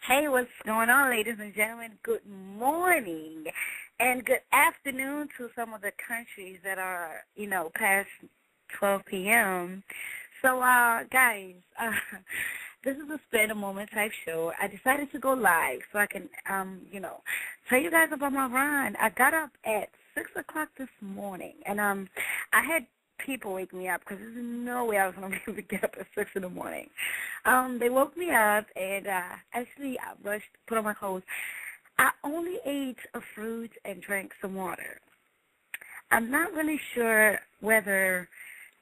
Hey, what's going on, ladies and gentlemen? Good morning and good afternoon to some of the countries that are, past 12 p.m. So, guys, this is a spend a moment type show. I decided to go live so I can, tell you guys about my run. I got up at 6 o'clock this morning, and I had people wake me up because there's no way I was going to be able to get up at 6 in the morning. They woke me up, and actually I rushed, put on my clothes. I only ate a fruit and drank some water. I'm not really sure whether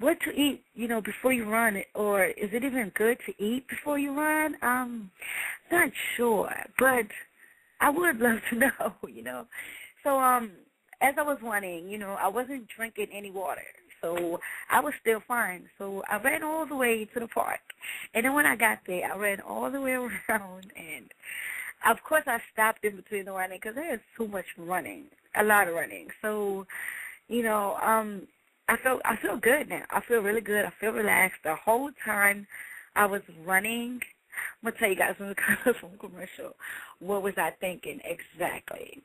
what to eat, before you run, or is it even good to eat before you run? Not sure, but I would love to know, So, as I was running, I wasn't drinking any water, so I was still fine. So I ran all the way to the park, and then when I got there, I ran all the way around, and of course I stopped in between the running because there is too much running, a lot of running. So, I feel good now. I feel really good. I feel relaxed. The whole time I was running, I'm going to tell you guys when we come from commercial, what was I thinking exactly?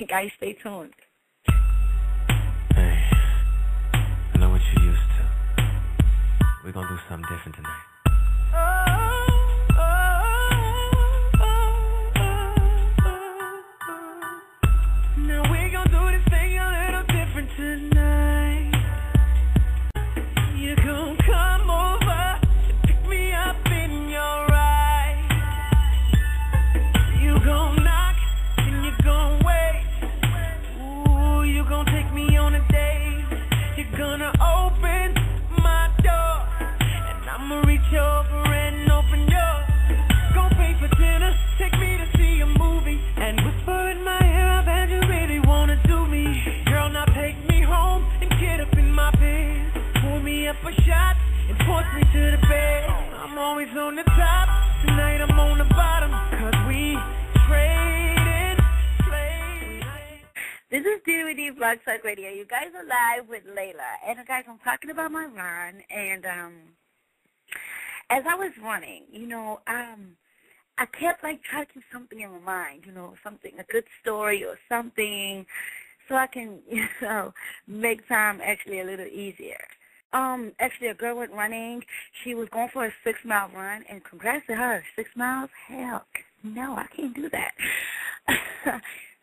Guys, stay tuned. Hey, I know what you used to. We're going to do something different tonight. Now we're going to do this thing a little different tonight. You gon' come over and pick me up in your ride. You gon' knock and you gon' wait. Ooh, you gon' take me on a date. You're gonna open my door, and I'ma reach over and open yours. Gon' pay for dinner, take me to see a movie, and whisper in my ear, I bet you really wanna do me. Girl, now take me home and get up in my bed. Pour me up a shot and force me to the bed. I'm always on the top, tonight I'm on the bottom, 'cause we traded places. This is DVD Blog Talk Radio. You guys are live with Layla. And, guys, I'm talking about my run. And as I was running, I kept, trying to keep something in my mind, something, a good story or something, so I can, make time actually a little easier. Actually, a girl went running. She was going for a 6-mile run, and congrats to her. 6 miles? Heck, no, I can't do that.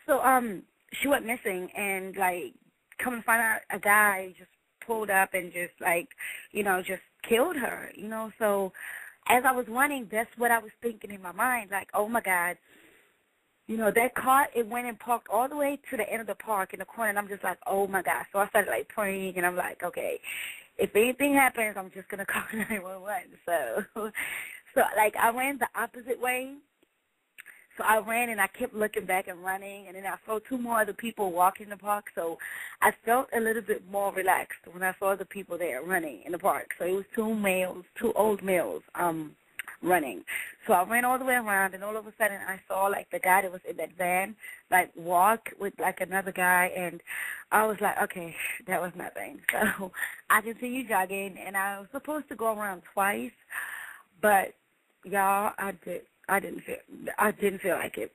So, she went missing, and, come and find out, a guy just pulled up and just, just killed her, So as I was running, that's what I was thinking in my mind, oh, my God. That car, it went and parked all the way to the end of the park in the corner, and I'm just like, oh, my God. So I started, praying, and I'm like, okay, if anything happens, I'm just going to call 911. So, I ran the opposite way. So I ran, and I kept looking back and running, and then I saw 2 more other people walking in the park. So I felt a little bit more relaxed when I saw the people there running in the park. So it was 2 old males, running. So I ran all the way around, and all of a sudden I saw, the guy that was in that van, walk with, another guy, and I was like, okay, that was nothing. So I continued jogging, and I was supposed to go around twice, but, y'all, I didn't feel like it.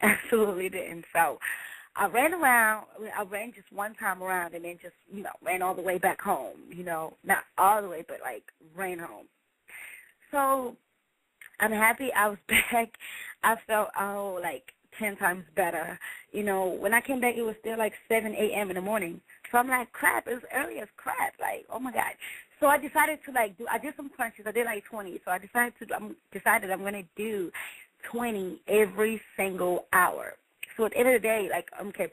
Absolutely didn't. So I ran around. I ran just one time around, and then just, ran all the way back home, not all the way, but, ran home. So I'm happy I was back. I felt, 10 times better. When I came back, it was still 7 a.m. in the morning. So I'm like, crap, it was early as crap. Oh, my God. So I decided to, I did some crunches. I did 20. So I decided I'm going to do 20 every single hour. So at the end of the day, okay,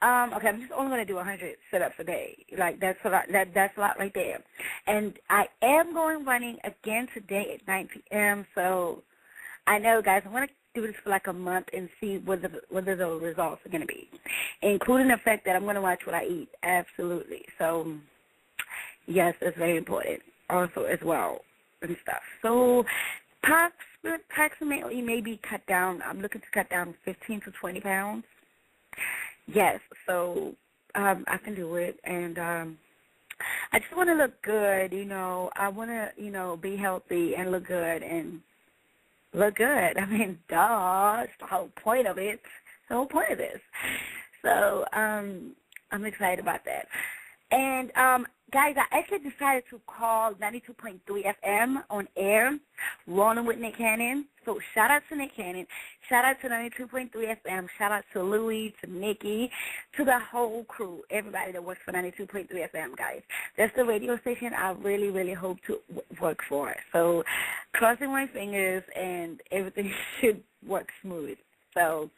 I'm just only going to do 100 sit-ups a day. That's a lot. That's a lot right there. And I am going running again today at 9 p.m. So I know, guys, I'm going to do this for a month and see whether the results are going to be, including the fact that I'm going to watch what I eat. Absolutely. So, yes, that's very important also as well and stuff. So approximately maybe cut down. I'm looking to cut down 15 to 20 pounds. Yes, so I can do it, and I just want to look good, I want to, be healthy and look good and look good. I mean, duh, it's the whole point of it. The whole point of this. So I'm excited about that. And, guys, I actually decided to call 92.3 FM on air, Rolling with Nick Cannon. So shout out to Nick Cannon. Shout out to 92.3 FM. Shout out to Louie, to Nikki, to the whole crew, everybody that works for 92.3 FM, guys. That's the radio station I really, really hope to work for. So crossing my fingers, and everything should work smooth. So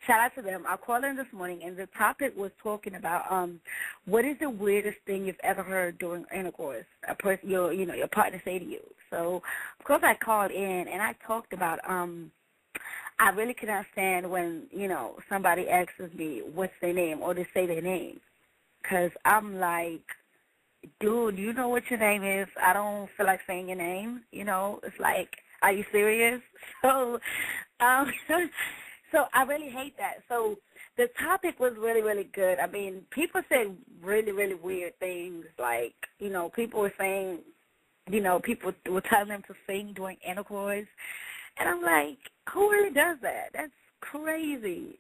shout out to them. I called in this morning, and the topic was talking about what is the weirdest thing you've ever heard during intercourse, a person, your partner say to you. So, of course, I called in, and I talked about I really cannot stand when, somebody asks me what's their name or they say their name, because I'm like, dude, you know what your name is. I don't feel like saying your name. It's like, are you serious? So, so I really hate that. So the topic was really, really good. I mean, people said really, really weird things. Like, people were saying, people were telling them to sing during intercourse. And I'm like, who really does that? That's crazy.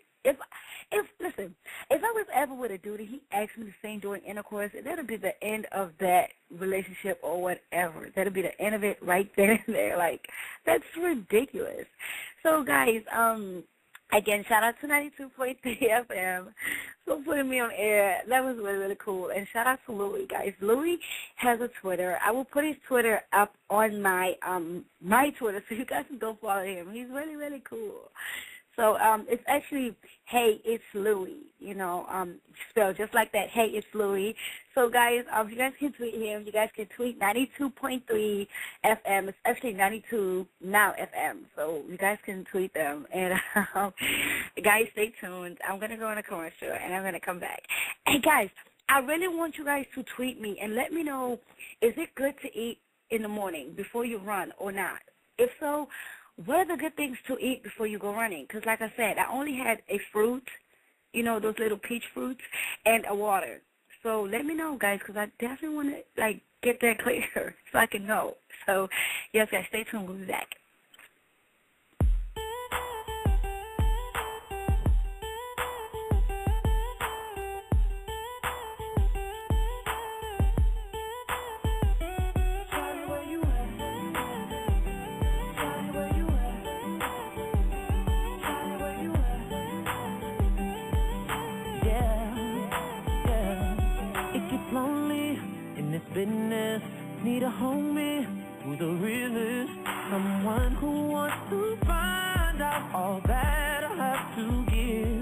Listen, if I was ever with a dude and he asked me to sing during intercourse, that'll be the end of that relationship or whatever. That'll be the end of it right there and there. Like, that's ridiculous. So, guys, again, shout out to 92.3 FM for putting me on air. That was really, really cool. And shout out to Louie, guys. Louie has a Twitter. I will put his Twitter up on my my Twitter so you guys can go follow him. He's really, really cool. So it's actually, hey, it's Louie, spelled just like that, hey, it's Louie. So, guys, you guys can tweet him. You guys can tweet 92.3 FM. It's actually 92 now FM. So you guys can tweet them. And, guys, stay tuned. I'm going to go on a commercial, and I'm going to come back. Hey, guys, I really want you guys to tweet me and let me know, is it good to eat in the morning before you run or not? If so, what are the good things to eat before you go running? Because, like I said, I only had a fruit, those little peach fruits, and a water. So let me know, guys, because I definitely want to, get that clear so I can know. So, yes, guys, stay tuned. We'll be back. Business, need a homie who's a realist, someone who wants to find out all that I have to give,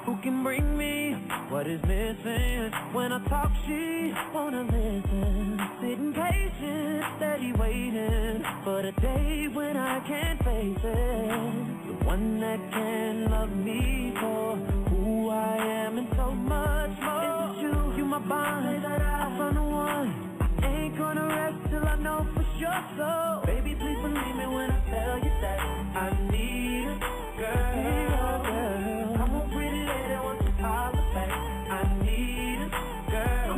who can bring me what is missing. When I talk, she wanna listen, sitting patient, steady waiting for the day when I can't face it, the one that can love me for who I am and so much more. It's you my bond, I found the one. Ain't gonna rest till I know for sure. So, baby, please believe me when I tell you that I need a girl. I'm a pretty lady, I want to holler back. I need a girl.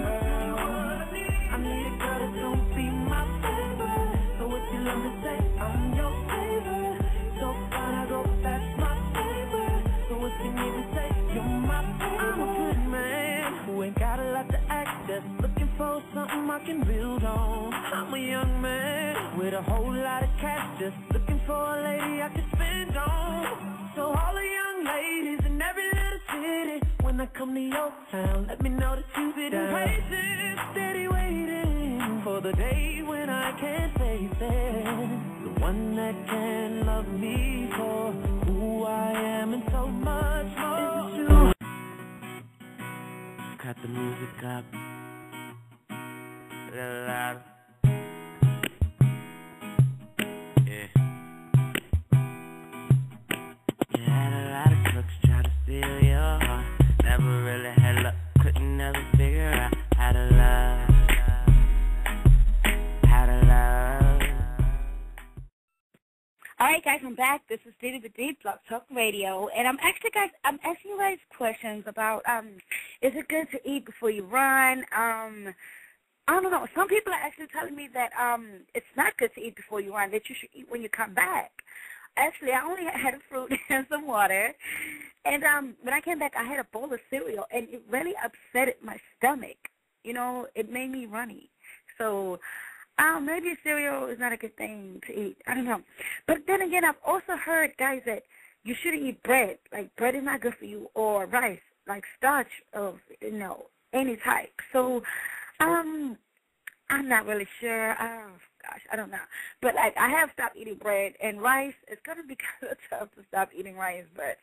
I need a girl that's gonna be my favorite. So if you love me, say I'm your favorite. So fine, I go, that's my favorite. So if you need me, say you're my favorite. I'm a good man who ain't got a lot to act, just looking for something I can build on. I'm a young man with a whole lot of cash, just looking for a lady I can spend on. So all the young ladies in every little city, when I come to your town, let me know that you be down. Patient, steady waiting for the day when I can't face it, the one that can love me for who I am and so much more. Is it you? Cut the music up. A little louder. Yeah. You had a lot of crooks trying to steal your heart. Never really had luck, couldn't never figure out how to love. How to love. All right, guys, I'm back. This is Diddy the Deep Blog Talk Radio, and I'm asking you guys questions about is it good to eat before you run? I don't know. Some people are actually telling me that it's not good to eat before you run, that you should eat when you come back. Actually, I only had a fruit and some water. And when I came back, I had a bowl of cereal, and it really upset my stomach. You know, it made me runny. So maybe cereal is not a good thing to eat. I don't know. But then again, I've also heard, guys, that you shouldn't eat bread. Like, bread is not good for you, or rice, like starch of, any type. So I'm not really sure. Oh, gosh, I don't know. But, like, I have stopped eating bread, and rice, it's going to be kind of tough to stop eating rice, but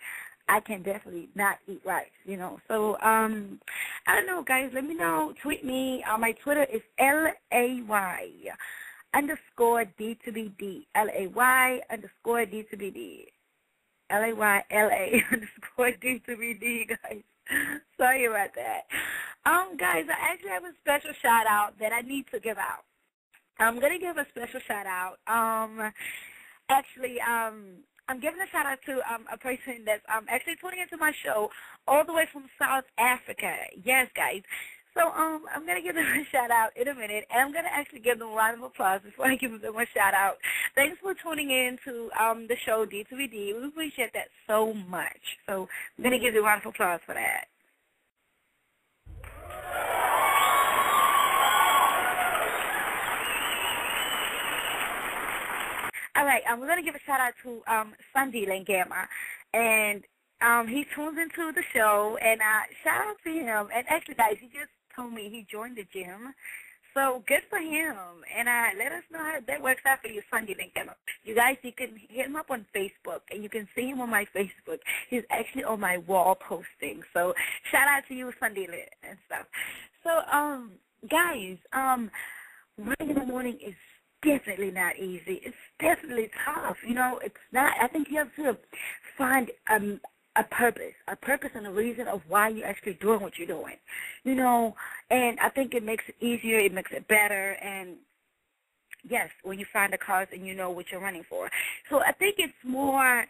I can definitely not eat rice, So, I don't know, guys. Let me know. Tweet me. My Twitter is LAY_D2BD. LAY_D2BD. LAY_D2BD, guys. Sorry about that. Guys, I actually have a special shout-out that I need to give out. I'm going to give a special shout-out. I'm giving a shout-out to a person that's actually tuning into my show all the way from South Africa. Yes, guys. So I'm going to give them a shout-out in a minute, and I'm going to actually give them a round of applause before I give them a shout-out. Thanks for tuning in to the show, D2BD. We appreciate that so much. So I'm going to give you a round of applause for that. All right, we're going to give a shout-out to Sunday Langama, and he tunes into the show, and shout-out to him. And actually, guys, he just told me he joined the gym, so good for him. And let us know how that works out for you, Sunday Langama. You guys, you can hit him up on Facebook, and you can see him on my Facebook. He's actually on my wall posting, so shout-out to you, Sunday and stuff. So, guys, running in the morning is definitely not easy. It's definitely tough. It's not. I think you have to find a purpose and a reason of why you're actually doing what you're doing. And I think it makes it easier. It makes it better. And yes, when you find a cause and you know what you're running for. So I think it's more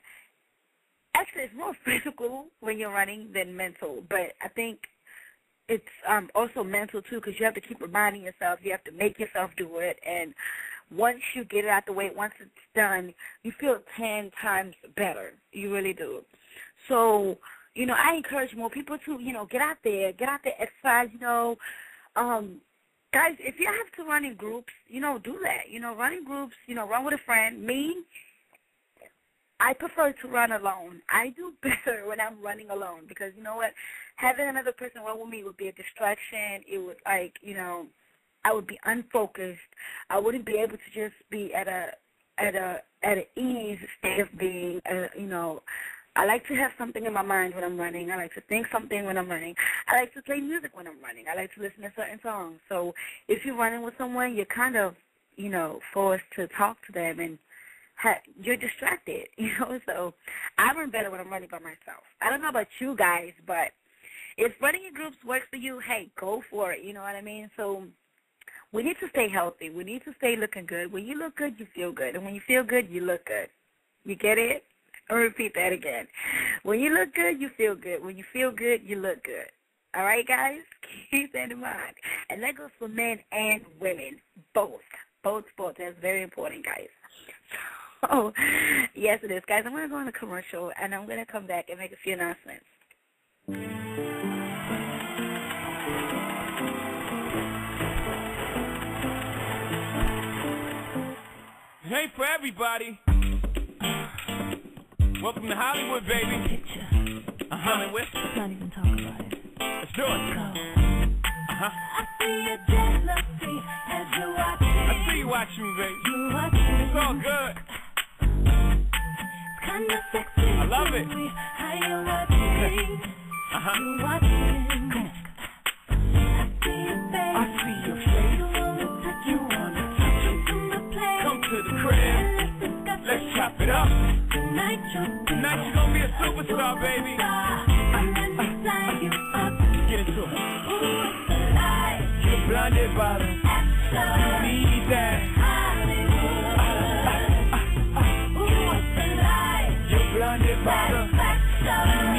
physical when you're running than mental. But I think it's also mental too, because you have to keep reminding yourself. You have to make yourself do it. And once you get it out the way, once it's done, you feel 10 times better. You really do. So, I encourage more people to, get out there, exercise, guys, if you have to run in groups, do that. Run in groups, run with a friend. Me, I prefer to run alone. I do better when I'm running alone because, you know what, having another person run with me would be a distraction. It would, I would be unfocused. I wouldn't be able to just be at an ease state of being. I like to have something in my mind when I'm running. I like to think something when I'm running. I like to play music when I'm running. I like to listen to certain songs. So if you're running with someone, you're kind of, forced to talk to them and you're distracted, So I run better when I'm running by myself. I don't know about you guys, but if running in groups works for you, hey, go for it. You know what I mean? So we need to stay healthy. We need to stay looking good. When you look good, you feel good. And when you feel good, you look good. You get it? I'll repeat that again. When you look good, you feel good. When you feel good, you look good. All right, guys? Keep that in mind. And that goes for men and women. Both. Both. That's very important, guys. So, yes, it is. Guys, I'm going to go on a commercial, and I'm going to come back and make a few announcements. Hey, for everybody. Welcome to Hollywood, baby. Picture. Hollywood. Let's not even talk about it. Let's do it. Go. I see your jealousy as you're watching. I see you watching me, baby. You're watching. It's all good. It's kind of sexy. I love it. How you're watching. You're watching. Come on. I see your face. I see your face. You wanna touch it. Come to the crib. Let's chop it up. Tonight you're gonna be a superstar, baby. I'm gonna sign you up. Get into it. Ooh, it's alive. You're blinded by the Action. You need that. Hollywood. Ooh, it's alive. You're blinded by the Satisfaction.